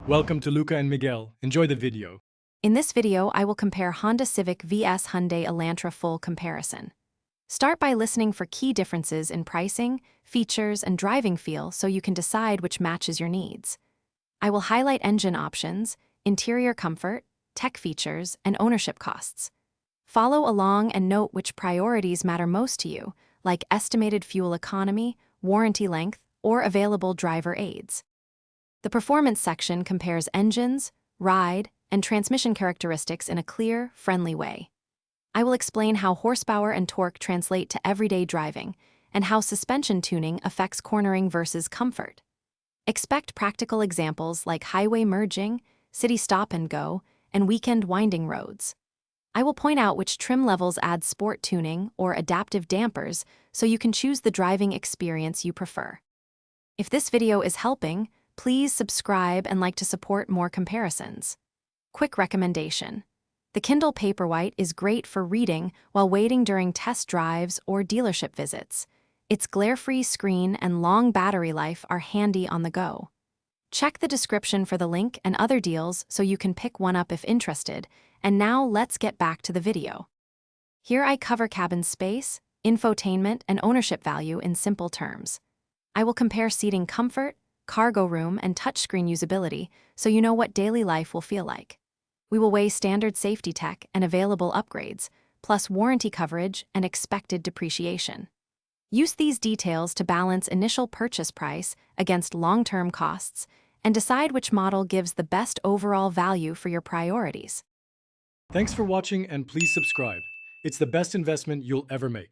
Welcome to Luca and Miguel. Enjoy the video. In this video, I will compare Honda Civic vs Hyundai Elantra full comparison. Start by listening for key differences in pricing, features, and driving feel so you can decide which matches your needs. I will highlight engine options, interior comfort, tech features, and ownership costs. Follow along and note which priorities matter most to you, like estimated fuel economy, warranty length, or available driver aids. The performance section compares engines, ride, and transmission characteristics in a clear, friendly way. I will explain how horsepower and torque translate to everyday driving, and how suspension tuning affects cornering versus comfort. Expect practical examples like highway merging, city stop and go, and weekend winding roads. I will point out which trim levels add sport tuning or adaptive dampers so you can choose the driving experience you prefer. If this video is helping, please subscribe and like to support more comparisons. Quick recommendation. The Kindle Paperwhite is great for reading while waiting during test drives or dealership visits. Its glare-free screen and long battery life are handy on the go. Check the description for the link and other deals so you can pick one up if interested. And now let's get back to the video. Here I cover cabin space, infotainment, and ownership value in simple terms. I will compare seating comfort, cargo room, and touchscreen usability so you know what daily life will feel like. We will weigh standard safety tech and available upgrades, plus warranty coverage and expected depreciation. Use these details to balance initial purchase price against long-term costs and decide which model gives the best overall value for your priorities. Thanks for watching and please subscribe. It's the best investment you'll ever make.